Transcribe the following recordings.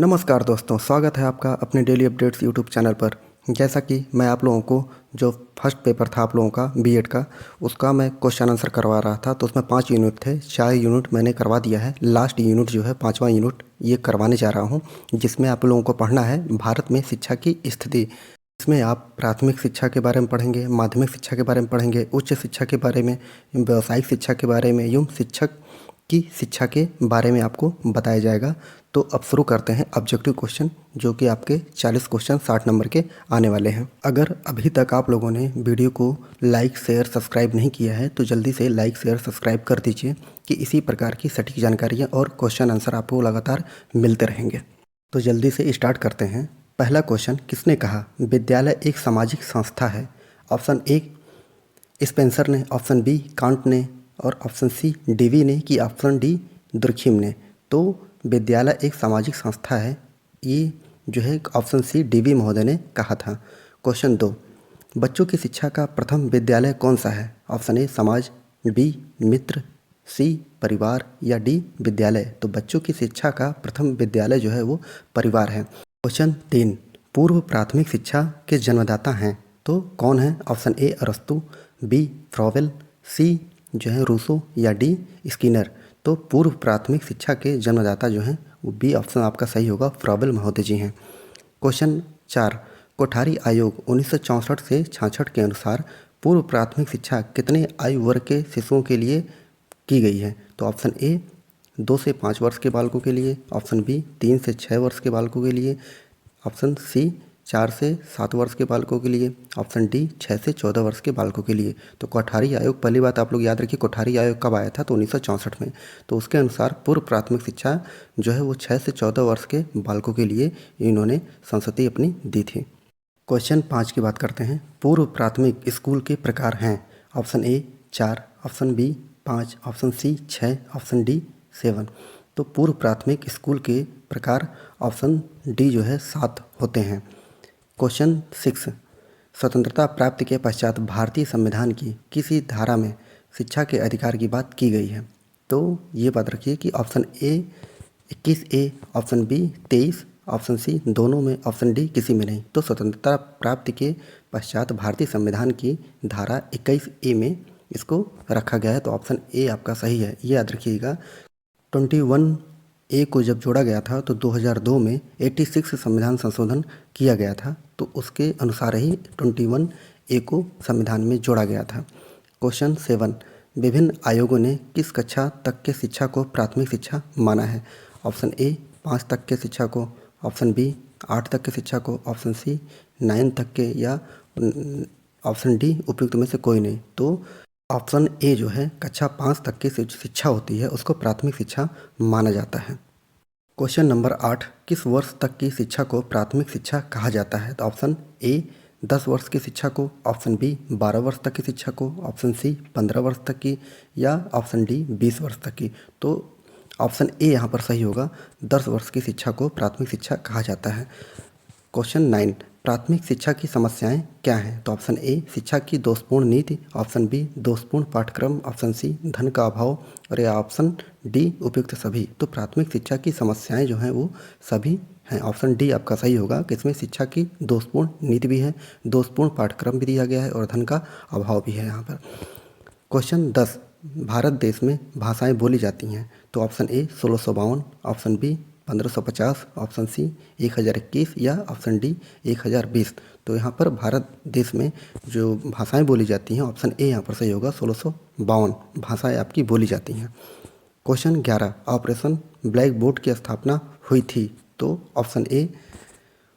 नमस्कार दोस्तों, स्वागत है आपका अपने डेली अपडेट्स यूट्यूब चैनल पर। जैसा कि मैं आप लोगों को जो फर्स्ट पेपर था आप लोगों का बीएड का, उसका मैं क्वेश्चन आंसर करवा रहा था। तो उसमें 5 यूनिट थे, 4 यूनिट मैंने करवा दिया है। लास्ट यूनिट जो है 5वां यूनिट ये करवाने जा रहा हूँ, जिसमें आप लोगों को पढ़ना है भारत में शिक्षा की स्थिति। इसमें आप प्राथमिक शिक्षा के बारे में पढ़ेंगे, माध्यमिक शिक्षा के बारे में पढ़ेंगे, उच्च शिक्षा के बारे में, व्यावसायिक शिक्षा के बारे में, यूँ शिक्षक की शिक्षा के बारे में आपको बताया जाएगा। तो अब शुरू करते हैं ऑब्जेक्टिव क्वेश्चन, जो कि आपके 40 क्वेश्चन 60 नंबर के आने वाले हैं। अगर अभी तक आप लोगों ने वीडियो को लाइक शेयर सब्सक्राइब नहीं किया है तो जल्दी से लाइक शेयर सब्सक्राइब कर दीजिए, कि इसी प्रकार की सटीक जानकारियाँ और क्वेश्चन आंसर आपको लगातार मिलते रहेंगे। तो जल्दी से स्टार्ट करते हैं। पहला क्वेश्चन, किसने कहा विद्यालय एक सामाजिक संस्था है? ऑप्शन ए स्पेंसर ने, ऑप्शन बी कांट ने, और ऑप्शन सी डीवी ने, कि ऑप्शन डी दुर्खिम ने। तो विद्यालय एक सामाजिक संस्था है, ये जो है ऑप्शन सी डीवी महोदय ने कहा था। क्वेश्चन 2, बच्चों की शिक्षा का प्रथम विद्यालय कौन सा है? ऑप्शन ए समाज, बी मित्र, सी परिवार, या डी विद्यालय। तो बच्चों की शिक्षा का प्रथम विद्यालय जो है वो परिवार है। क्वेश्चन 3, पूर्व प्राथमिक शिक्षा के जन्मदाता हैं तो कौन है? ऑप्शन ए अरस्तु, बी फ्रॉवेल, सी जो है रूसो, या डी स्किनर। तो पूर्व प्राथमिक शिक्षा के जन्मदाता जो हैं वो बी ऑप्शन आपका सही होगा, फ्रॉवेल महोदय जी हैं। क्वेश्चन 4, कोठारी आयोग 1964 से 66 के अनुसार पूर्व प्राथमिक शिक्षा कितने आयु वर्ग के शिशुओं के लिए की गई है? तो ऑप्शन ए 2 से 5 वर्ष के बालकों के लिए, ऑप्शन बी 3 से 6 वर्ष के बालकों के लिए, ऑप्शन सी 4 से 7 वर्ष के बालकों के लिए, ऑप्शन डी 6 से 14 वर्ष के बालकों के लिए। तो कोठारी आयोग, पहली बात आप लोग याद रखिए, कोठारी आयोग कब आया था? तो 1964 में। तो उसके अनुसार पूर्व प्राथमिक शिक्षा जो है वो 6 से 14 वर्ष के बालकों के लिए इन्होंने संस्तुति अपनी दी थी। क्वेश्चन 5 की बात करते हैं। पूर्व प्राथमिक स्कूल के प्रकार हैं। Option A 4, option B 5, option C 6, option D 7। तो पूर्व प्राथमिक स्कूल के प्रकार ऑप्शन डी जो है 7 होते हैं। क्वेश्चन 6, स्वतंत्रता प्राप्ति के पश्चात भारतीय संविधान की किसी धारा में शिक्षा के अधिकार की बात की गई है? तो ये बात रखिए कि option A 21A, option B 23, option C दोनों में, ऑप्शन डी किसी में नहीं। तो स्वतंत्रता प्राप्ति के पश्चात भारतीय संविधान की धारा 21A में इसको रखा गया है। तो ऑप्शन ए आपका सही है, ये याद रखिएगा। 21A को जब जोड़ा गया था तो 2002 में 86 संविधान संशोधन किया गया था, तो उसके अनुसार ही 21A को संविधान में जोड़ा गया था। क्वेश्चन 7, विभिन्न आयोगों ने किस कक्षा तक के शिक्षा को प्राथमिक शिक्षा माना है? ऑप्शन ए 5 तक के शिक्षा को, ऑप्शन बी 8 तक के शिक्षा को, ऑप्शन सी 9 तक के, या ऑप्शन डी उपयुक्त में से कोई नहीं। तो ऑप्शन ए जो है कक्षा 5 तक की शिक्षा होती है उसको प्राथमिक शिक्षा माना जाता है। क्वेश्चन नंबर 8, किस वर्ष तक की शिक्षा को प्राथमिक शिक्षा कहा जाता है? तो ऑप्शन ए 10 वर्ष की शिक्षा को, ऑप्शन बी 12 वर्ष तक की शिक्षा को, ऑप्शन सी 15 वर्ष तक की, या ऑप्शन डी 20 वर्ष तक की। तो ऑप्शन ए यहाँ पर सही होगा, 10 वर्ष की शिक्षा को प्राथमिक शिक्षा कहा जाता है। क्वेश्चन 9, प्राथमिक शिक्षा की समस्याएं क्या हैं? तो ऑप्शन ए शिक्षा की दोषपूर्ण नीति, ऑप्शन बी दोषपूर्ण पाठ्यक्रम, ऑप्शन सी धन का अभाव, और या ऑप्शन डी उपयुक्त सभी। तो प्राथमिक शिक्षा की समस्याएं जो हैं वो सभी हैं। ऑप्शन डी आपका सही होगा कि इसमें शिक्षा की दोषपूर्ण नीति भी है, दोषपूर्ण पाठ्यक्रम भी दिया गया है, और धन का अभाव भी है यहाँ पर। क्वेश्चन 10, भारत देश में भाषाएं बोली जाती हैं? तो option A 1652, option B 1550, option C 1021, या ऑप्शन डी 1020। तो यहाँ पर भारत देश में जो भाषाएं बोली जाती हैं, ऑप्शन ए यहाँ पर सही होगा, 1652 भाषाएं आपकी बोली जाती हैं। क्वेश्चन 11, ऑपरेशन ब्लैक बोर्ड की स्थापना हुई थी? तो ऑप्शन ए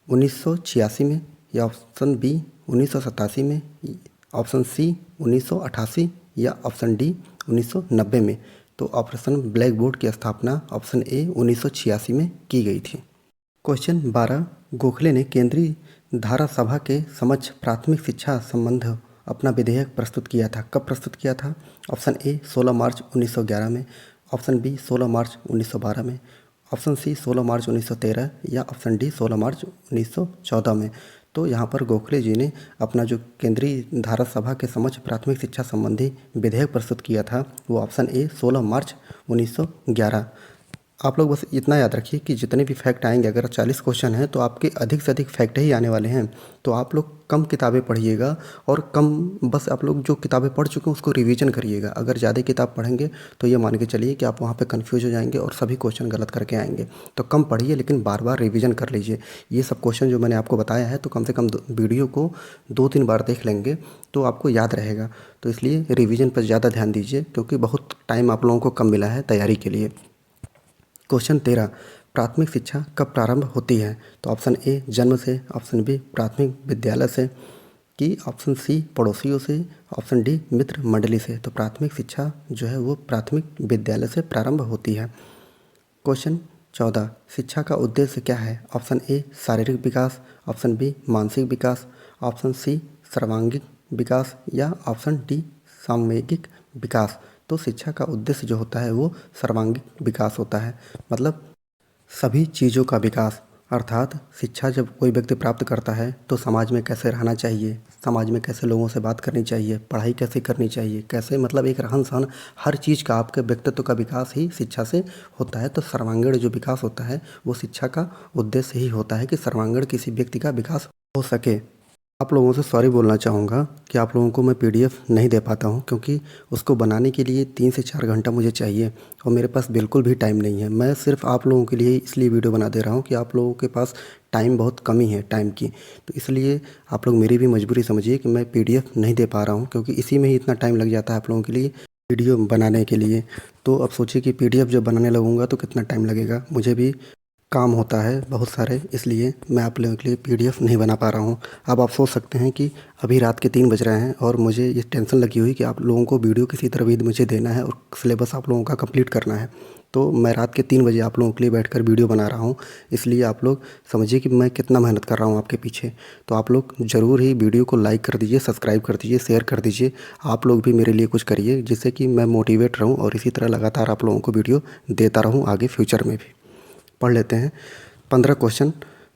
1986 में, या ऑप्शन बी 1987 में, ऑप्शन सी 1988, या ऑप्शन डी 1990 में। तो ऑपरेशन ब्लैक बोर्ड की स्थापना ऑप्शन ए 1986 में की गई थी। क्वेश्चन 12, गोखले ने केंद्रीय धारा सभा के समक्ष प्राथमिक शिक्षा संबंध अपना विधेयक प्रस्तुत किया था, कब प्रस्तुत किया था? ऑप्शन ए 16 मार्च 1911 में, ऑप्शन बी 16 मार्च 1912 में, ऑप्शन सी 16 मार्च 1913, या ऑप्शन डी 16 मार्च 1914 में। तो यहाँ पर गोखले जी ने अपना जो केंद्रीय धारा सभा के समक्ष प्राथमिक शिक्षा संबंधी विधेयक प्रस्तुत किया था वो ऑप्शन ए 16 मार्च 1911 आप लोग बस इतना याद रखिए कि जितने भी फैक्ट आएंगे, अगर 40 क्वेश्चन हैं तो आपके अधिक से अधिक फैक्ट ही आने वाले हैं। तो आप लोग कम किताबें पढ़िएगा और कम, बस आप लोग जो किताबें पढ़ चुके हैं उसको रिवीजन करिएगा। अगर ज़्यादा किताब पढ़ेंगे तो ये मान के चलिए कि आप वहाँ पे कंफ्यूज हो जाएंगे और सभी क्वेश्चन गलत करके आएंगे। तो कम पढ़िए लेकिन बार बार रिवीजन कर लीजिए। ये सब क्वेश्चन जो मैंने आपको बताया है तो कम से कम वीडियो को 2-3 बार देख लेंगे तो आपको याद रहेगा। तो इसलिए रिवीजन पर ज़्यादा ध्यान दीजिए क्योंकि बहुत टाइम आप लोगों को कम मिला है तैयारी के लिए। क्वेश्चन 13, प्राथमिक शिक्षा कब प्रारंभ होती है? तो ऑप्शन ए जन्म से, ऑप्शन बी प्राथमिक विद्यालय से, कि ऑप्शन सी पड़ोसियों से, ऑप्शन डी मित्र मंडली से। तो प्राथमिक शिक्षा जो है वो प्राथमिक विद्यालय से प्रारंभ होती है। क्वेश्चन 14, शिक्षा का उद्देश्य क्या है? ऑप्शन ए शारीरिक विकास, ऑप्शन बी मानसिक विकास, ऑप्शन सी सर्वांगीण विकास या ऑप्शन डी सामूहिक विकास। तो शिक्षा का उद्देश्य जो होता है वो सर्वांगीण विकास होता है, मतलब सभी चीज़ों का विकास। अर्थात शिक्षा जब कोई व्यक्ति प्राप्त करता है तो समाज में कैसे रहना चाहिए, समाज में कैसे लोगों से बात करनी चाहिए, पढ़ाई कैसे करनी चाहिए, कैसे मतलब एक रहन सहन, हर चीज़ का आपके व्यक्तित्व का विकास ही शिक्षा से होता है। तो सर्वांगीण जो विकास होता है वो शिक्षा का उद्देश्य ही होता है कि सर्वांगीण किसी व्यक्ति का विकास हो सके। आप लोगों से सॉरी बोलना चाहूँगा कि आप लोगों को मैं पीडीएफ नहीं दे पाता हूँ क्योंकि उसको बनाने के लिए 3 से 4 घंटा मुझे चाहिए और मेरे पास बिल्कुल भी टाइम नहीं है। मैं सिर्फ आप लोगों के लिए इसलिए वीडियो बना दे रहा हूँ कि आप लोगों के पास टाइम बहुत कमी है टाइम की। तो इसलिए आप लोग मेरी भी मजबूरी समझिए कि मैं पीडीएफ नहीं दे पा रहा हूँ क्योंकि इसी में ही इतना टाइम लग जाता है आप लोगों के लिए वीडियो बनाने के लिए। तो अब सोचिए कि पीडीएफ जब बनाने लगूँगा तो कितना टाइम लगेगा, मुझे भी काम होता है बहुत सारे, इसलिए मैं आप लोगों के लिए पीडीएफ नहीं बना पा रहा हूँ। अब आप सोच सकते हैं कि अभी रात के 3 बज रहे हैं और मुझे ये टेंशन लगी हुई कि आप लोगों को वीडियो किसी तरह भी मुझे देना है और सिलेबस आप लोगों का कंप्लीट करना है। तो मैं रात के 3 बजे आप लोगों के लिए बैठकर वीडियो बना रहा हूँ, इसलिए आप लोग समझिए कि मैं कितना मेहनत कर रहा हूँ आपके पीछे। तो आप लोग ज़रूर ही वीडियो को लाइक कर दीजिए, सब्सक्राइब कर दीजिए, शेयर कर दीजिए। आप लोग भी मेरे लिए कुछ करिए जिससे कि मैं मोटिवेट रहूँ और इसी तरह लगातार आप लोगों को वीडियो देता रहूँ आगे फ्यूचर में भी। पढ़ लेते हैं 15 क्वेश्चन।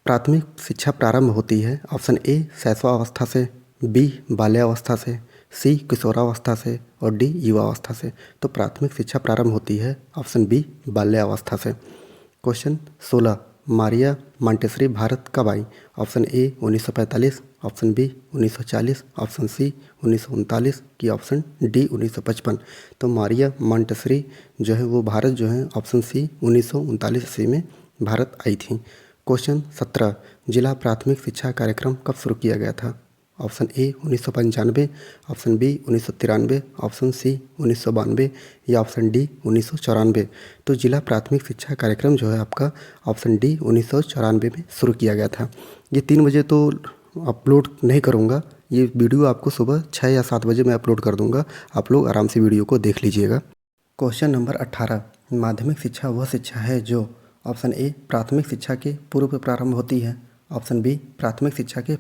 प्राथमिक शिक्षा प्रारंभ होती है ऑप्शन ए शैशवावस्था से, बी बाल्यावस्था से, सी किशोरावस्था से और डी युवावस्था से। तो प्राथमिक शिक्षा प्रारंभ होती है ऑप्शन बी बाल्यावस्था से। क्वेश्चन 16, मारिया मॉन्टेसरी भारत कब आई? Option A 1945, option B 1940, option C 1939 की ऑप्शन डी 1955। तो मारिया मॉन्टेसरी जो है वो भारत जो है ऑप्शन सी 1939 ईस्वी में भारत आई थी। क्वेश्चन 17, जिला प्राथमिक शिक्षा कार्यक्रम कब शुरू किया गया था? Option A 1995, option B 1993, option C 1992 या ऑप्शन डी 1994। तो जिला प्राथमिक शिक्षा कार्यक्रम जो है आपका ऑप्शन डी 1994 में शुरू किया गया था। ये 3 बजे तो अपलोड नहीं करूँगा, ये वीडियो आपको सुबह 6 या 7 बजे मैं अपलोड कर दूँगा। आप लोग आराम से वीडियो को देख लीजिएगा। क्वेश्चन नंबर 18, माध्यमिक शिक्षा वह शिक्षा है जो ऑप्शन ए प्राथमिक शिक्षा के पूर्व प्रारंभ होती है, ऑप्शन बी प्राथमिक शिक्षा के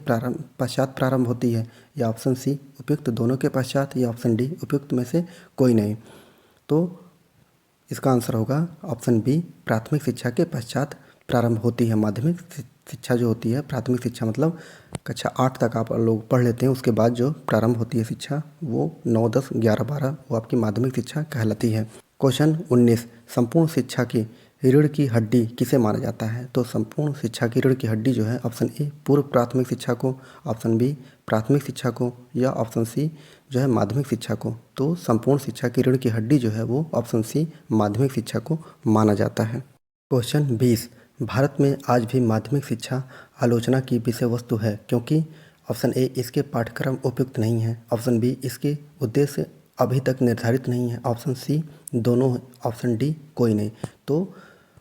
पश्चात प्रारंभ होती है या ऑप्शन सी उपयुक्त दोनों के पश्चात या ऑप्शन डी उपयुक्त में से कोई नहीं। तो इसका आंसर होगा ऑप्शन बी प्राथमिक शिक्षा के पश्चात प्रारंभ होती है। माध्यमिक शिक्षा जो होती है, प्राथमिक शिक्षा मतलब कक्षा 8 तक आप लोग पढ़ लेते हैं, उसके बाद जो प्रारंभ होती है शिक्षा वो 9, 10, 11, 12 वो आपकी माध्यमिक शिक्षा कहलाती है। क्वेश्चन 19, संपूर्ण शिक्षा की रीढ़ की हड्डी किसे माना जाता है? तो संपूर्ण शिक्षा की रीढ़ की हड्डी जो है ऑप्शन ए पूर्व प्राथमिक शिक्षा को, ऑप्शन बी प्राथमिक शिक्षा को या ऑप्शन सी जो है माध्यमिक शिक्षा को। तो संपूर्ण शिक्षा की रीढ़ की हड्डी जो है वो ऑप्शन सी माध्यमिक शिक्षा को माना जाता है। क्वेश्चन 20, भारत में आज भी माध्यमिक शिक्षा आलोचना की विषय वस्तु है क्योंकि ऑप्शन ए इसके पाठ्यक्रम उपयुक्त नहीं है, ऑप्शन बी इसके उद्देश्य अभी तक निर्धारित नहीं है, ऑप्शन सी दोनों, ऑप्शन डी कोई नहीं। तो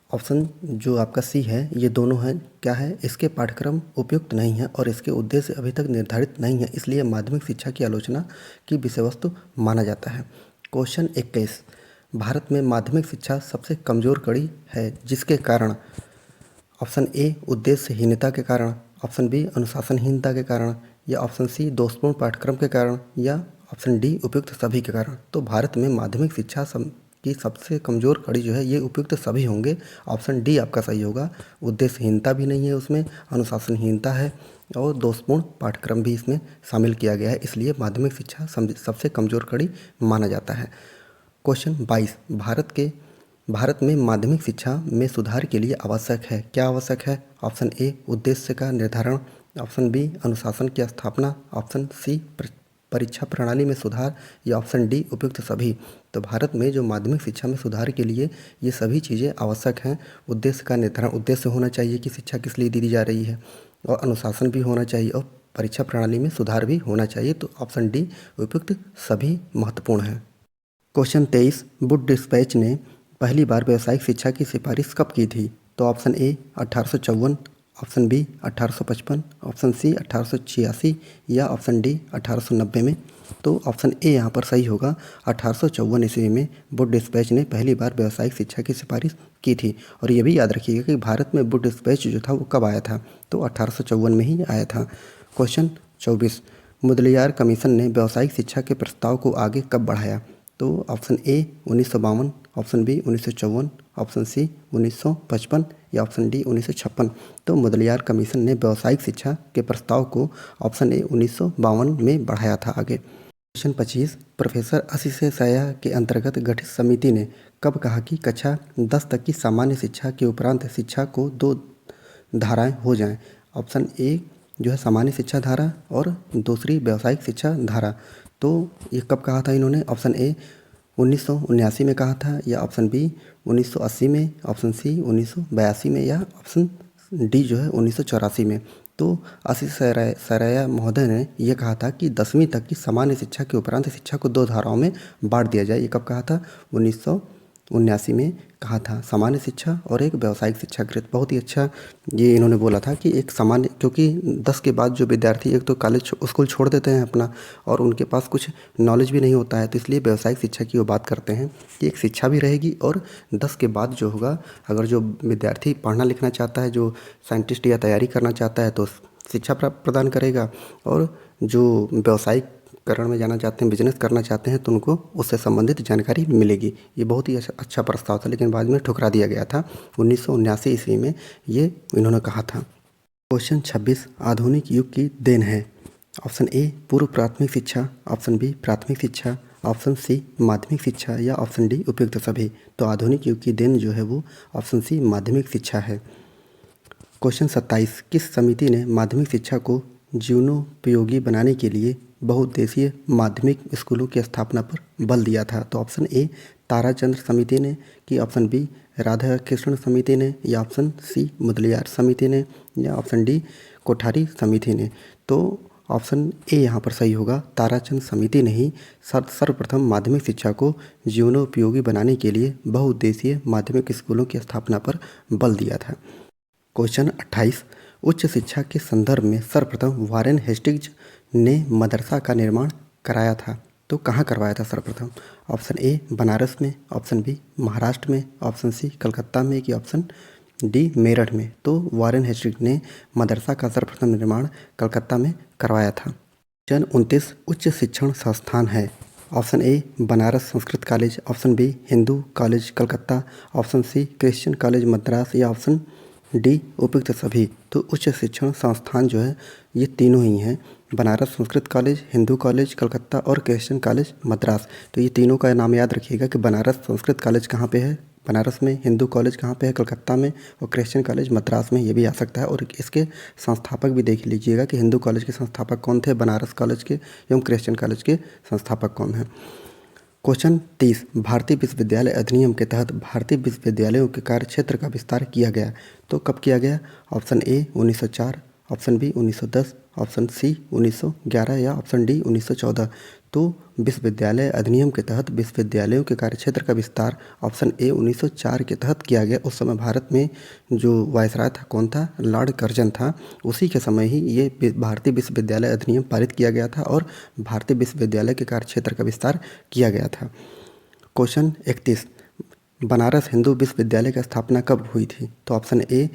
ऑप्शन जो आपका सी है ये दोनों है, क्या है, इसके पाठ्यक्रम उपयुक्त नहीं है और इसके उद्देश्य अभी तक निर्धारित नहीं है, इसलिए माध्यमिक शिक्षा की आलोचना की विषय वस्तु माना जाता है। क्वेश्चन 21, भारत में माध्यमिक शिक्षा सबसे कमज़ोर कड़ी है जिसके कारण? ऑप्शन ए उद्देश्यहीनता के कारण, ऑप्शन बी अनुशासनहीनता के कारण या ऑप्शन सी दोषपूर्ण पाठ्यक्रम के कारण या ऑप्शन डी उपयुक्त सभी के कारण। तो भारत में माध्यमिक शिक्षा की सबसे कमज़ोर कड़ी जो है ये उपयुक्त सभी होंगे। ऑप्शन डी आपका सही होगा। उद्देश्यहीनता भी नहीं है उसमें, अनुशासनहीनता है और दोषपूर्ण पाठ्यक्रम भी इसमें शामिल किया गया है, इसलिए माध्यमिक शिक्षा सबसे कमज़ोर कड़ी माना जाता है। क्वेश्चन 22, भारत के भारत में माध्यमिक शिक्षा में सुधार के लिए आवश्यक है। क्या आवश्यक है? ऑप्शन ए उद्देश्य का निर्धारण, ऑप्शन बी अनुशासन की स्थापना, ऑप्शन सी परीक्षा प्रणाली में सुधार या ऑप्शन डी उपयुक्त सभी। तो भारत में जो माध्यमिक शिक्षा में सुधार के लिए ये सभी चीज़ें आवश्यक हैं। उद्देश्य का निर्धारण, उद्देश्य होना चाहिए कि शिक्षा किस लिए दी जा रही है, और अनुशासन भी होना चाहिए, और परीक्षा प्रणाली में सुधार भी होना चाहिए। तो ऑप्शन डी उपयुक्त सभी महत्वपूर्ण है। क्वेश्चन 23, वुड डिस्पैच ने पहली बार व्यावसायिक शिक्षा की सिफारिश कब की थी? तो option A 1854, option B 1855, option C 1886 या ऑप्शन डी 1890 में। तो ऑप्शन ए यहाँ पर सही होगा। 1854 ईस्वी में वुड डिस्पैच ने पहली बार व्यावसायिक शिक्षा की सिफारिश की थी। और ये भी याद रखिएगा कि भारत में वुड डिस्पैच जो था वो कब आया था? तो 1854 में ही आया था। क्वेश्चन 24, मुदलियार कमीशन ने व्यावसायिक शिक्षा के प्रस्ताव को आगे कब बढ़ाया? तो option A 1952, option B 1954, option C 1955 या ऑप्शन डी 1956। तो मुदलियार कमीशन ने व्यावसायिक शिक्षा के प्रस्ताव को ऑप्शन ए 1952 में बढ़ाया था आगे। क्वेश्चन 25, प्रोफेसर असिसैया के अंतर्गत गठित समिति ने कब कहा कि कक्षा 10 तक की सामान्य शिक्षा के उपरांत शिक्षा को 2 धाराएं हो जाएं? ऑप्शन ए जो है सामान्य शिक्षा धारा और दूसरी व्यावसायिक शिक्षा धारा। तो ये कब कहा था इन्होंने? ऑप्शन ए 1979 में कहा था, या ऑप्शन बी 1980 में, ऑप्शन सी 1982 में, या ऑप्शन डी जो है 1984 में। तो असिसैया महोदय ने यह कहा था कि 10वीं तक की सामान्य शिक्षा के उपरांत शिक्षा को 2 धाराओं में बांट दिया जाए। ये कब कहा था? 1979 में कहा था, सामान्य शिक्षा और एक व्यावसायिक शिक्षाकृत। बहुत ही अच्छा ये इन्होंने बोला था कि एक सामान्य, क्योंकि 10 के बाद जो विद्यार्थी एक तो कॉलेज स्कूल छोड़ देते हैं अपना, और उनके पास कुछ नॉलेज भी नहीं होता है, तो इसलिए व्यावसायिक शिक्षा की वो बात करते हैं कि एक शिक्षा भी रहेगी, और 10 के बाद जो होगा, अगर जो विद्यार्थी पढ़ना लिखना चाहता है, जो साइंटिस्ट या तैयारी करना चाहता है, तो शिक्षा प्रदान करेगा, और जो व्यावसायिक करण में जाना चाहते हैं, बिजनेस करना चाहते हैं, तो उनको उससे संबंधित जानकारी मिलेगी। ये बहुत ही अच्छा प्रस्ताव था, लेकिन बाद में ठुकरा दिया गया था। 1979 ईस्वी में ये इन्होंने कहा था। क्वेश्चन 26, आधुनिक युग की देन है। ऑप्शन ए पूर्व प्राथमिक शिक्षा, ऑप्शन बी प्राथमिक शिक्षा, ऑप्शन सी माध्यमिक शिक्षा या ऑप्शन डी उपयुक्त सभी। तो आधुनिक युग की देन जो है वो ऑप्शन सी माध्यमिक शिक्षा है। क्वेश्चन 27, किस समिति ने माध्यमिक शिक्षा को जीवनोपयोगी बनाने के लिए बहुउद्देशीय माध्यमिक स्कूलों की स्थापना पर बल दिया था? तो ऑप्शन ए ताराचंद्र समिति ने की, ऑप्शन बी राधा कृष्ण समिति ने, या ऑप्शन सी मुदलियार समिति ने, या ऑप्शन डी कोठारी समिति ने। तो ऑप्शन ए यहाँ पर सही होगा। ताराचंद समिति ने ही सर्वप्रथम माध्यमिक शिक्षा को जीवनोपयोगी बनाने के लिए बहुउद्देशीय माध्यमिक स्कूलों की स्थापना पर बल दिया था। क्वेश्चन 28, उच्च शिक्षा के संदर्भ में सर्वप्रथम वारेन हेस्टिंग्ज ने मदरसा का निर्माण कराया था। तो कहाँ करवाया था सर्वप्रथम? ऑप्शन ए बनारस में, ऑप्शन बी महाराष्ट्र में, ऑप्शन सी कलकत्ता में, कि ऑप्शन डी मेरठ में। तो वारेन हेस्टिंग्ज ने मदरसा का सर्वप्रथम निर्माण कलकत्ता में करवाया था। क्वेश्चन 29, उच्च शिक्षण संस्थान है। Option A Banaras Sanskrit college, option B Hindu college Calcutta, option C Christian college Madras, या ऑप्शन डी उपयुक्त सभी। तो उच्च शिक्षण संस्थान जो है ये तीनों ही हैं, बनारस संस्कृत कॉलेज, हिंदू कॉलेज कलकत्ता और क्रिश्चियन कॉलेज मद्रास। तो ये तीनों का नाम याद रखिएगा कि बनारस संस्कृत कॉलेज कहाँ पे है, बनारस में, हिंदू कॉलेज कहाँ पे है, कलकत्ता में, और क्रिश्चियन कॉलेज मद्रास में। ये भी आ सकता है। और इसके संस्थापक भी देख लीजिएगा कि हिंदू कॉलेज के संस्थापक कौन थे, बनारस कॉलेज के एवं क्रिश्चियन कॉलेज के संस्थापक कौन हैं। क्वेश्चन 30, भारतीय विश्वविद्यालय अधिनियम के तहत भारतीय विश्वविद्यालयों के कार्य क्षेत्र का विस्तार किया गया। तो कब किया गया? Option A 1904, option B 1910, option C 1911 या ऑप्शन डी 1914। तो विश्वविद्यालय अधिनियम के तहत विश्वविद्यालयों के कार्यक्षेत्र का विस्तार ऑप्शन ए 1904 के तहत किया गया। उस समय भारत में जो वायसराय था कौन था? लॉर्ड कर्जन था। उसी के समय ही ये भारतीय विश्वविद्यालय अधिनियम पारित किया गया था और भारतीय विश्वविद्यालय के कार्यक्षेत्र का विस्तार किया गया था। क्वेश्चन 31, बनारस हिंदू विश्वविद्यालय की स्थापना कब हुई थी? तो ऑप्शन ए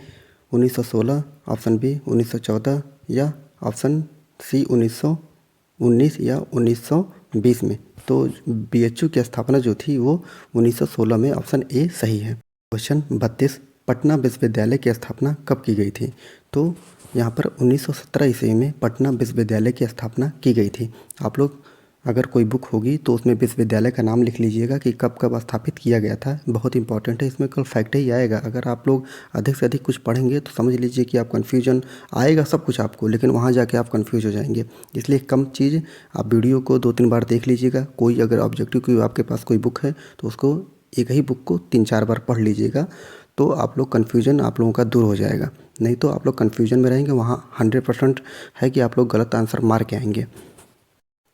1916, ऑप्शन बी 1914 या ऑप्शन सी 1919 या 1920 में। तो बीएचयू की स्थापना जो थी वो 1916 में, ऑप्शन ए सही है। क्वेश्चन 32, पटना विश्वविद्यालय की स्थापना कब की गई थी? तो यहाँ पर 1917 ईस्वी में पटना विश्वविद्यालय की स्थापना की गई थी। आप लोग अगर कोई बुक होगी तो उसमें विश्वविद्यालय का नाम लिख लीजिएगा कि कब कब स्थापित किया गया था। बहुत इंपॉर्टेंट है, इसमें कल फैक्ट ही आएगा। अगर आप लोग अधिक से अधिक कुछ पढ़ेंगे तो समझ लीजिए कि आप कन्फ्यूजन आएगा सब कुछ आपको, लेकिन वहाँ जाके आप कन्फ्यूज हो जाएंगे। इसलिए कम चीज़ आप वीडियो को 2-3 बार देख लीजिएगा। कोई अगर ऑब्जेक्टिव की आपके पास कोई बुक है तो उसको एक ही बुक को 3-4 बार पढ़ लीजिएगा, तो आप लोग कन्फ्यूजन आप लोगों का दूर हो जाएगा। नहीं तो आप लोग कन्फ्यूजन में रहेंगे, वहाँ 100% है कि आप लोग गलत आंसर मार के आएंगे।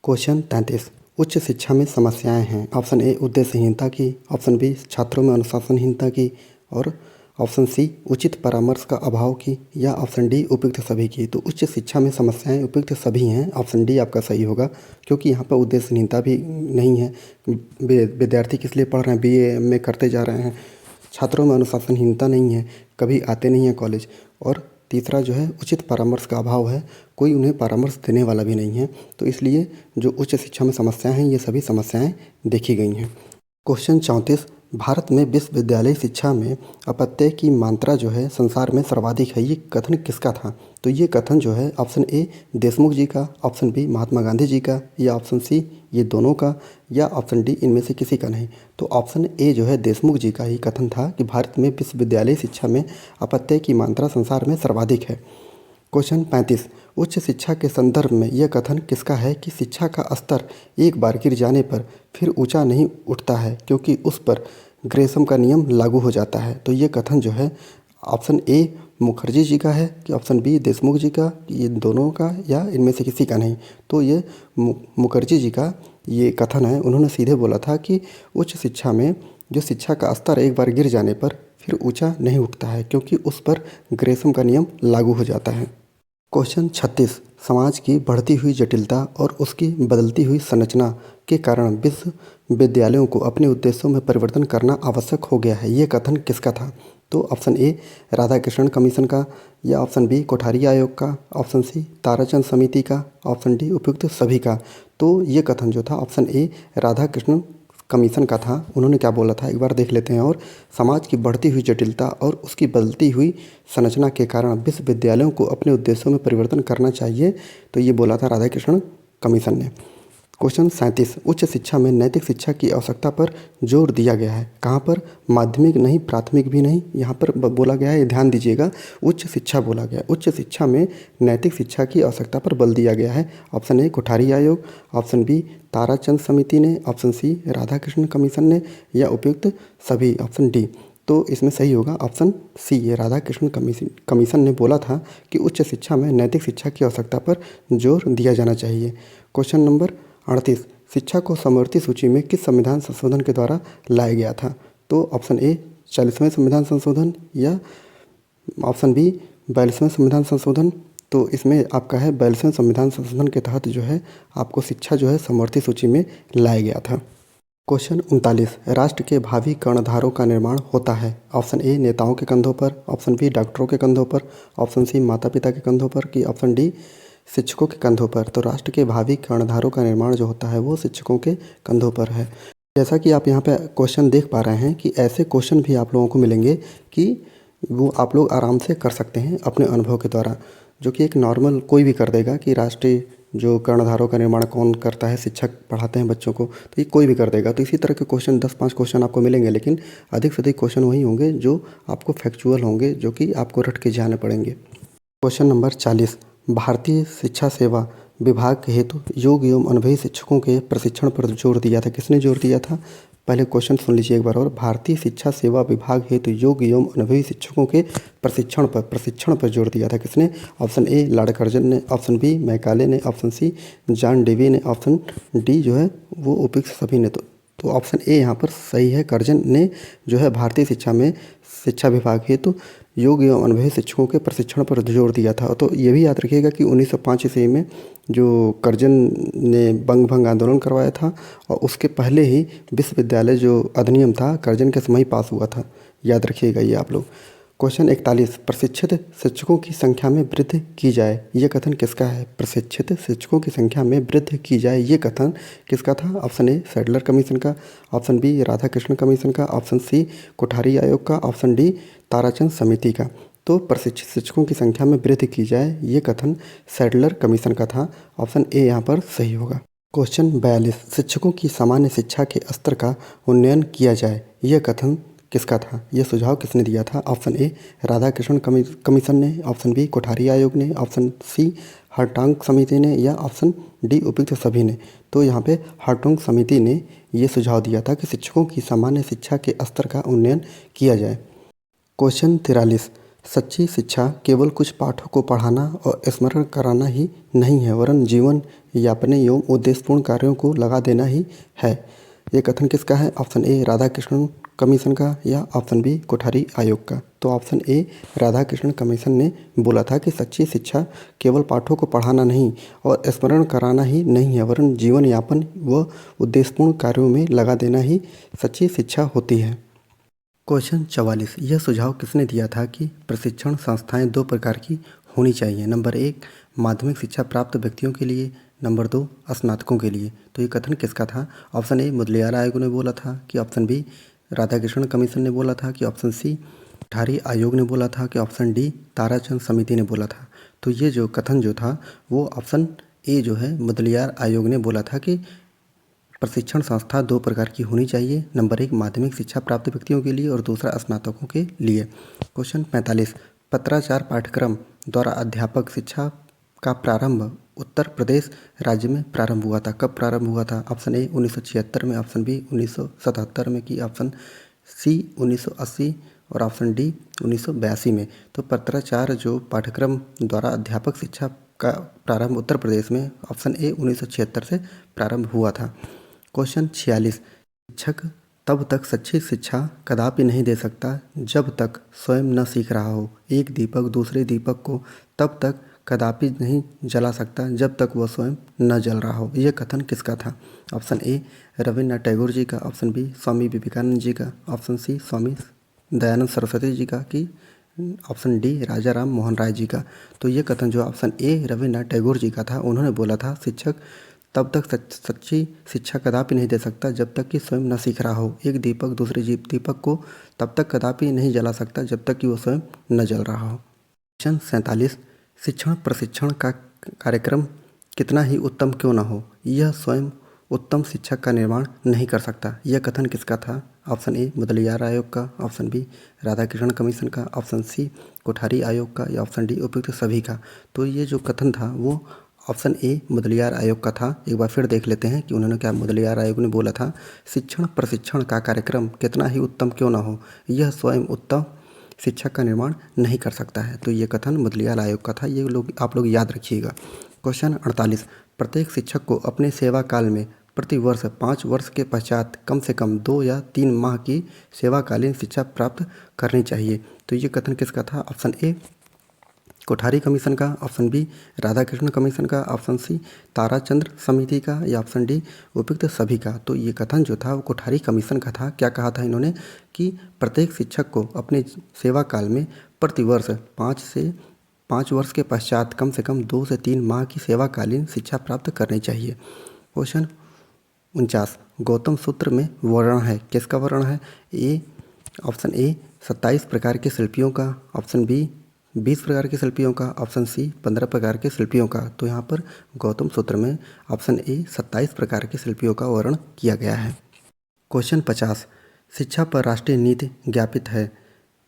क्वेश्चन 33, उच्च शिक्षा में समस्याएं हैं। ऑप्शन ए उद्देश्यहीनता की, ऑप्शन बी छात्रों में अनुशासनहीनता की, और ऑप्शन सी उचित परामर्श का अभाव की, या ऑप्शन डी उपयुक्त सभी की। तो उच्च शिक्षा में समस्याएं उपयुक्त सभी हैं, ऑप्शन डी आपका सही होगा, क्योंकि यहाँ पर उद्देश्यहीनता भी नहीं है। विद्यार्थी किस लिए पढ़ रहे हैं, बीए में करते जा रहे हैं। छात्रों में अनुशासनहीनता नहीं है, कभी आते नहीं हैं कॉलेज। और तीसरा जो है उचित परामर्श का अभाव है, कोई उन्हें परामर्श देने वाला भी नहीं है। तो इसलिए जो उच्च शिक्षा में समस्याएं हैं, ये सभी समस्याएं देखी गई हैं। क्वेश्चन 34, भारत में विश्वविद्यालय शिक्षा में अपत्यय की मात्रा जो है संसार में सर्वाधिक है, ये कथन किसका था? तो ये कथन जो है ऑप्शन ए देशमुख जी का, ऑप्शन बी महात्मा गांधी जी का, या ऑप्शन सी ये दोनों का, या ऑप्शन डी इनमें से किसी का नहीं। तो ऑप्शन ए जो है देशमुख जी का ही कथन था कि भारत में विश्वविद्यालय शिक्षा में अपत्यय की मात्रा संसार में सर्वाधिक है। क्वेश्चन 35, उच्च शिक्षा के संदर्भ में यह कथन किसका है कि शिक्षा का स्तर एक बार गिर जाने पर फिर ऊंचा नहीं उठता है, क्योंकि उस पर ग्रेसम का नियम लागू हो जाता है। तो ये कथन जो है ऑप्शन ए मुखर्जी जी का है कि ऑप्शन बी देशमुख जी का, ये दोनों का, या इनमें से किसी का नहीं। तो ये मुखर्जी जी का ये कथन है। उन्होंने सीधे बोला था कि उच्च शिक्षा में जो शिक्षा का स्तर एक बार गिर जाने पर फिर ऊंचा नहीं उठता है, क्योंकि उस पर ग्रेसम का नियम लागू हो जाता है। क्वेश्चन 36, समाज की बढ़ती हुई जटिलता और उसकी बदलती हुई संरचना के कारण विश्वविद्यालयों को अपने उद्देश्यों में परिवर्तन करना आवश्यक हो गया है, ये कथन किसका था? तो ऑप्शन ए राधाकृष्णन कमीशन का, या ऑप्शन बी कोठारी आयोग का, ऑप्शन सी ताराचंद समिति का, ऑप्शन डी उपयुक्त सभी का। तो ये कथन जो था ऑप्शन ए राधाकृष्णन कमीशन का था। उन्होंने क्या बोला था एक बार देख लेते हैं। और समाज की बढ़ती हुई जटिलता और उसकी बदलती हुई संरचना के कारण विश्वविद्यालयों को अपने उद्देश्यों में परिवर्तन करना चाहिए, तो ये बोला था राधाकृष्णन कमीशन ने। क्वेश्चन 37, उच्च शिक्षा में नैतिक शिक्षा की आवश्यकता पर जोर दिया गया है। कहाँ पर? माध्यमिक नहीं, प्राथमिक भी नहीं, यहाँ पर बोला गया है, ध्यान दीजिएगा, उच्च शिक्षा बोला गया। उच्च शिक्षा में नैतिक शिक्षा की आवश्यकता पर बल दिया गया है। ऑप्शन ए कोठारी आयोग, ऑप्शन बी ताराचंद समिति ने, ऑप्शन सी राधाकृष्णन कमीशन ने, या उपयुक्त सभी, ऑप्शन डी। तो इसमें सही होगा ऑप्शन सी, ये राधाकृष्णन कमीशन ने बोला था कि उच्च शिक्षा में नैतिक शिक्षा की आवश्यकता पर जोर दिया जाना चाहिए। क्वेश्चन नंबर 38, शिक्षा को समवर्ती सूची में किस संविधान संशोधन के द्वारा लाया गया था? तो ऑप्शन ए 40वें संविधान संशोधन, या ऑप्शन बी 42वें संविधान संशोधन। तो इसमें आपका है 42वें संविधान संशोधन के तहत जो है आपको शिक्षा जो है समवर्ती सूची में लाया गया था। क्वेश्चन 39, राष्ट्र के भावी कर्णधारों का निर्माण होता है। ऑप्शन ए नेताओं के कंधों पर, ऑप्शन बी डॉक्टरों के कंधों पर, ऑप्शन सी माता पिता के कंधों पर, कि ऑप्शन डी शिक्षकों के कंधों पर। तो राष्ट्र के भावी कर्णधारों का निर्माण जो होता है वो शिक्षकों के कंधों पर है। जैसा कि आप यहाँ पे क्वेश्चन देख पा रहे हैं कि ऐसे क्वेश्चन भी आप लोगों को मिलेंगे कि वो आप लोग आराम से कर सकते हैं अपने अनुभव के द्वारा, जो कि एक नॉर्मल कोई भी कर देगा कि राष्ट्रीय जो कर्णधारों का निर्माण कौन करता है, शिक्षक पढ़ाते हैं बच्चों को, तो ये कोई भी कर देगा। तो इसी तरह के क्वेश्चन 10-5 क्वेश्चन आपको मिलेंगे, लेकिन अधिक से अधिक क्वेश्चन वही होंगे जो आपको फैक्चुअल होंगे, जो कि आपको रट के जाने पड़ेंगे। क्वेश्चन नंबर 40, भारतीय शिक्षा सेवा विभाग हेतु योग्य एवं अनुभवी शिक्षकों के प्रशिक्षण पर जोर दिया था। किसने जोर दिया था? पहले क्वेश्चन सुन लीजिए एक बार और। भारतीय शिक्षा सेवा विभाग हेतु योग्य एवं अनुभवी शिक्षकों के प्रशिक्षण पर जोर दिया था। किसने? ऑप्शन ए लॉर्ड कर्जन ने, ऑप्शन बी मैकाले ने, ऑप्शन सी जॉन डेवी ने, ऑप्शन डी जो है वो उपयुक्त सभी ने। तो ऑप्शन ए यहाँ पर सही है, कर्जन ने जो है भारतीय शिक्षा विभाग हेतु योग्य एवं अनुभवी शिक्षकों के प्रशिक्षण पर जोर दिया था। तो ये भी याद रखिएगा कि 1905 ईस्वी में जो कर्जन ने बंग भंग आंदोलन करवाया था, और उसके पहले ही विश्वविद्यालय जो अधिनियम था कर्जन के समय ही पास हुआ था। याद रखिएगा ये आप लोग। क्वेश्चन 41, प्रशिक्षित शिक्षकों की संख्या में वृद्धि की जाए, ये कथन किसका है? प्रशिक्षित शिक्षकों की संख्या में वृद्धि की जाए, ये कथन किसका था? ऑप्शन ए सैडलर कमीशन का, ऑप्शन बी राधाकृष्णन कमीशन का, ऑप्शन सी कोठारी आयोग का, ऑप्शन डी ताराचंद समिति का। तो प्रशिक्षित शिक्षकों की संख्या में वृद्धि की जाए, ये कथन सैडलर कमीशन का था। ऑप्शन ए यहाँ पर सही होगा। क्वेश्चन 42 शिक्षकों की सामान्य शिक्षा के स्तर का उन्नयन किया जाए, यह कथन किसका था? यह सुझाव किसने दिया था? ऑप्शन ए राधाकृष्णन कमीशन ने, ऑप्शन बी कोठारी आयोग ने, ऑप्शन सी हारटॉन्ग समिति ने, या ऑप्शन डी उपयुक्त सभी ने। तो यहाँ पे हारटॉन्ग समिति ने ये सुझाव दिया था कि शिक्षकों की सामान्य शिक्षा के स्तर का उन्नयन किया जाए। क्वेश्चन 43 सच्ची शिक्षा केवल कुछ पाठों को पढ़ाना और स्मरण कराना ही नहीं है, वरन जीवन यापन एवं उद्देश्यपूर्ण कार्यों को लगा देना ही है। ये कथन किसका है? ऑप्शन ए राधाकृष्णन कमीशन का, या ऑप्शन बी कोठारी आयोग का। तो ऑप्शन ए राधाकृष्णन कमीशन ने बोला था कि सच्ची शिक्षा केवल पाठों को पढ़ाना नहीं और स्मरण कराना ही नहीं है, वरन जीवन यापन व उद्देश्यपूर्ण कार्यों में लगा देना ही सच्ची शिक्षा होती है। क्वेश्चन 44 यह सुझाव किसने दिया था कि प्रशिक्षण संस्थाएं दो प्रकार की होनी चाहिए? नंबर 1 माध्यमिक शिक्षा प्राप्त व्यक्तियों के लिए, नंबर 2 स्नातकों के लिए। तो ये कथन किसका था? ऑप्शन ए मुदलियार आयोग ने बोला था, कि ऑप्शन बी राधाकृष्णन कमीशन ने बोला था, कि ऑप्शन सी कोठारी आयोग ने बोला था, कि ऑप्शन डी ताराचंद समिति ने बोला था। तो ये जो कथन जो था वो ऑप्शन ए जो है मुदलियार आयोग ने बोला था कि प्रशिक्षण संस्था दो प्रकार की होनी चाहिए। नंबर 1 माध्यमिक शिक्षा प्राप्त व्यक्तियों के लिए और दूसरा स्नातकों के लिए। क्वेश्चन 45 पत्राचार पाठ्यक्रम द्वारा अध्यापक शिक्षा का प्रारंभ उत्तर प्रदेश राज्य में प्रारंभ हुआ था। कब प्रारंभ हुआ था? ऑप्शन ए 1976 में, ऑप्शन बी 1977 में, की ऑप्शन सी 1980 और ऑप्शन डी 1982 में। तो पत्राचार जो पाठ्यक्रम द्वारा अध्यापक शिक्षा का प्रारंभ उत्तर प्रदेश में ऑप्शन ए 1976 से प्रारंभ हुआ था। क्वेश्चन 46 शिक्षक तब तक सच्ची शिक्षा कदापि नहीं दे सकता जब तक स्वयं न सीख रहा हो। एक दीपक दूसरे दीपक को तब तक कदापि नहीं जला सकता जब तक वह स्वयं न जल रहा हो। यह कथन किसका था? ऑप्शन ए रविन्द्रनाथ टैगोर जी का, ऑप्शन बी स्वामी विवेकानंद जी का, ऑप्शन सी स्वामी दयानंद सरस्वती जी का, की ऑप्शन डी राजा राम मोहन राय जी का। तो ये कथन जो ऑप्शन ए रविन्द्रनाथ टैगोर जी का था, उन्होंने बोला था शिक्षक तब तक सच्ची शिक्षा कदापि नहीं दे सकता जब तक कि स्वयं न सीख रहा हो। एक दीपक दूसरे दीपक को तब तक कदापि नहीं जला सकता जब तक कि वो स्वयं न जल रहा हो। क्वेश्चन 47 शिक्षण प्रशिक्षण का कार्यक्रम कितना ही उत्तम क्यों न हो, यह स्वयं उत्तम शिक्षक का निर्माण नहीं कर सकता। यह कथन किसका था? ऑप्शन ए मुदलियार आयोग का, ऑप्शन बी राधाकृष्णन कमीशन का, ऑप्शन सी कोठारी आयोग का, या ऑप्शन डी उपयुक्त सभी का। तो ये जो कथन था वो ऑप्शन ए मुदलियार आयोग का था। एक बार फिर देख लेते हैं कि उन्होंने क्या मुदलियार आयोग ने बोला था, शिक्षण प्रशिक्षण का कार्यक्रम कितना ही उत्तम क्यों ना हो, यह स्वयं उत्तम शिक्षक का निर्माण नहीं कर सकता है। तो ये कथन मुदलियार आयोग का था, ये आप लोग याद रखिएगा। क्वेश्चन 48 प्रत्येक शिक्षक को अपने सेवा काल में प्रति वर्ष 5 वर्ष के पश्चात कम से कम 2 या 3 माह की सेवाकालीन शिक्षा प्राप्त करनी चाहिए। तो ये कथन किसका था? ऑप्शन ए कोठारी कमीशन का, ऑप्शन बी राधाकृष्णन कमीशन का, ऑप्शन सी ताराचंद्र समिति का, या ऑप्शन डी उपयुक्त सभी का। तो ये कथन जो था वो कोठारी कमीशन का था। क्या कहा था इन्होंने कि प्रत्येक शिक्षक को अपने सेवा काल में प्रतिवर्ष 5 वर्ष के पश्चात कम से कम 2 से 3 माह की सेवाकालीन शिक्षा प्राप्त करनी चाहिए। क्वेश्चन 49 गौतम सूत्र में वर्ण है, किसका वर्ण है? ऑप्शन ए 27 प्रकार के शिल्पियों का, ऑप्शन बी 20 प्रकार के शिल्पियों का, ऑप्शन सी 15 प्रकार के शिल्पियों का। तो यहाँ पर गौतम सूत्र में ऑप्शन ए 27 प्रकार के शिल्पियों का वर्णन किया गया है। क्वेश्चन 50 शिक्षा पर राष्ट्रीय नीति ज्ञापित है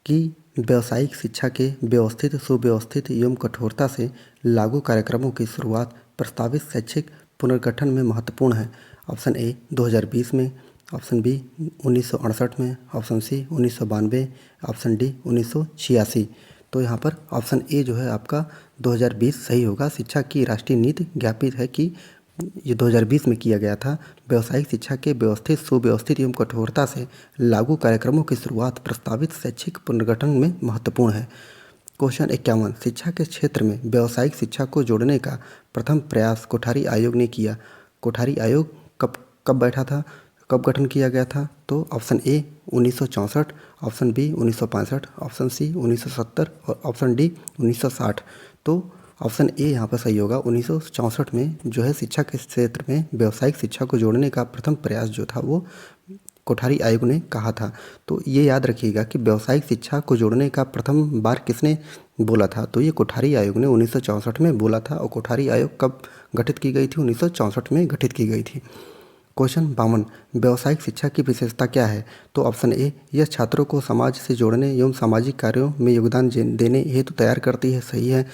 कि व्यावसायिक शिक्षा के व्यवस्थित सुव्यवस्थित एवं कठोरता से लागू कार्यक्रमों की शुरुआत प्रस्तावित शैक्षिक पुनर्गठन में महत्वपूर्ण है। ऑप्शन ए 2020 में, ऑप्शन बी 1968 में, ऑप्शन सी 1992, ऑप्शन डी 1986। तो यहाँ पर ऑप्शन ए जो है आपका 2020 सही होगा। शिक्षा की राष्ट्रीय नीति ज्ञापित है कि ये 2020 में किया गया था। व्यावसायिक शिक्षा के व्यवस्थित सुव्यवस्थित एवं कठोरता से लागू कार्यक्रमों की शुरुआत प्रस्तावित शैक्षिक पुनर्गठन में महत्वपूर्ण है। क्वेश्चन 51 शिक्षा के क्षेत्र में व्यावसायिक शिक्षा को जोड़ने का प्रथम प्रयास कोठारी आयोग ने किया। कोठारी आयोग कब बैठा था, कब गठन किया गया था? तो option A 1964, option B 1965, option C 1970 और ऑप्शन डी 1960। तो ऑप्शन ए यहाँ पर सही होगा। 1964 में जो है शिक्षा के क्षेत्र में व्यावसायिक शिक्षा को जोड़ने का प्रथम प्रयास जो था वो कोठारी आयोग ने कहा था। तो ये याद रखिएगा कि व्यावसायिक शिक्षा को जोड़ने का प्रथम बार किसने बोला था? तो ये कोठारी आयोग ने 1964 में बोला था। और कोठारी आयोग कब गठित की गई थी? 1964 में गठित की गई थी। क्वेश्चन 52, व्यावसायिक शिक्षा की विशेषता क्या है? तो ऑप्शन ए, यह छात्रों को समाज से जोड़ने एवं सामाजिक कार्यों में योगदान देने हेतु तैयार करती है, सही है।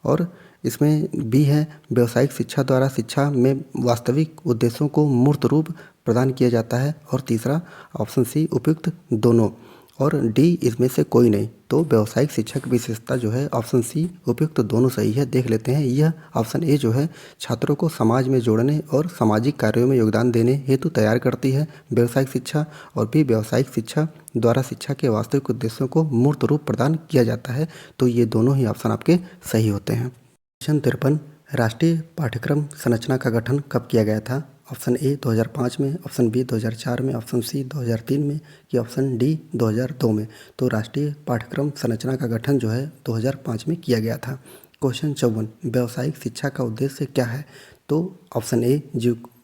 और इसमें बी है, व्यावसायिक शिक्षा द्वारा शिक्षा में वास्तविक उद्देश्यों को मूर्त रूप प्रदान किया जाता है। और तीसरा ऑप्शन सी, उपयुक्त दोनों। और डी, इसमें से कोई नहीं। तो व्यावसायिक शिक्षा की विशेषता जो है ऑप्शन सी, उपयुक्त दोनों, सही है। देख लेते हैं। यह ऑप्शन ए जो है छात्रों को समाज में जोड़ने और सामाजिक कार्यों में योगदान देने हेतु तैयार करती है व्यावसायिक शिक्षा। और बी, व्यावसायिक शिक्षा द्वारा शिक्षा के वास्तविक उद्देश्यों को मूर्त रूप प्रदान किया जाता है। तो ये दोनों ही ऑप्शन आपके सही होते हैं। क्वेश्चन 53, राष्ट्रीय पाठ्यक्रम संरचना का गठन कब किया गया था? ऑप्शन ए 2005 में, ऑप्शन बी 2004 में, ऑप्शन सी 2003 में, या ऑप्शन डी 2002 में। तो राष्ट्रीय पाठ्यक्रम संरचना का गठन जो है 2005 में किया गया था। क्वेश्चन 54, व्यावसायिक शिक्षा का उद्देश्य क्या है? तो ऑप्शन ए,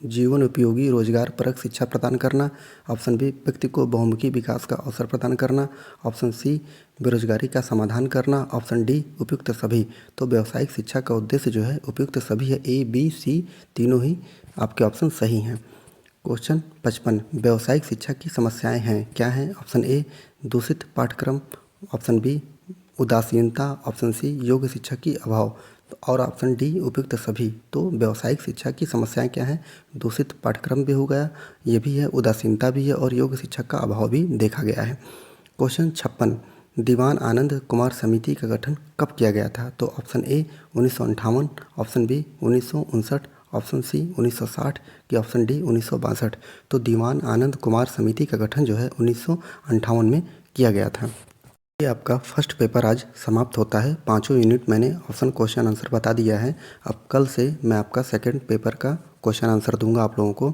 जीवन उपयोगी रोजगार परक शिक्षा प्रदान करना। ऑप्शन बी, व्यक्ति को बहुमुखी विकास का अवसर प्रदान करना। ऑप्शन सी, बेरोजगारी का समाधान करना। ऑप्शन डी, उपयुक्त सभी। तो व्यावसायिक शिक्षा का उद्देश्य जो है उपयुक्त सभी है। ए, बी, सी तीनों ही आपके ऑप्शन सही हैं। क्वेश्चन 55, व्यावसायिक शिक्षा की समस्याएं हैं, क्या हैं? ऑप्शन ए, दूषित पाठ्यक्रम। ऑप्शन बी, उदासीनता। ऑप्शन सी, योग्य शिक्षा की अभाव। और ऑप्शन डी, उपयुक्त सभी। तो व्यावसायिक शिक्षा की समस्याएं क्या हैं? दूषित पाठ्यक्रम भी हो गया, ये भी है, उदासीनता भी है, और योग्य शिक्षक का अभाव भी देखा गया है। क्वेश्चन 56, दीवान आनंद कुमार समिति का गठन कब किया गया था? तो option A 1958, option B 1959, option C 1960, कि ऑप्शन डी 1962। तो दीवान आनंद कुमार समिति का गठन जो है 1958 में किया गया था। ये आपका फर्स्ट पेपर आज समाप्त होता है। 5 यूनिट मैंने ऑप्शन क्वेश्चन आंसर बता दिया है। अब कल से मैं आपका सेकंड पेपर का क्वेश्चन आंसर दूंगा आप लोगों को।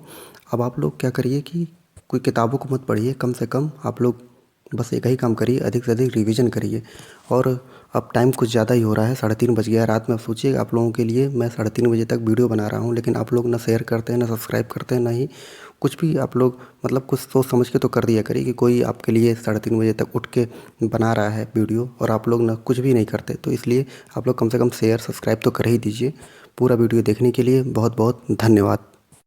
अब आप लोग क्या करिए कि कोई किताबों को मत पढ़िए, कम से कम आप लोग बस एक ही काम करिए, अधिक से अधिक रिवीजन करिए। और अब टाइम कुछ ज़्यादा ही हो रहा है, 3:30 बज गया रात में। अब सोचिए आप लोगों के लिए मैं 3:30 बजे तक वीडियो बना रहा हूँ, लेकिन आप लोग ना शेयर करते हैं, ना सब्सक्राइब करते हैं, ना ही कुछ भी आप लोग मतलब कुछ सोच समझ के तो कर दिया करिए कि कोई आपके लिए 3:30 बजे तक उठ के बना रहा है वीडियो और आप लोग ना कुछ भी नहीं करते। तो इसलिए आप लोग कम से कम शेयर सब्सक्राइब तो कर ही दीजिए। पूरा वीडियो देखने के लिए बहुत बहुत धन्यवाद।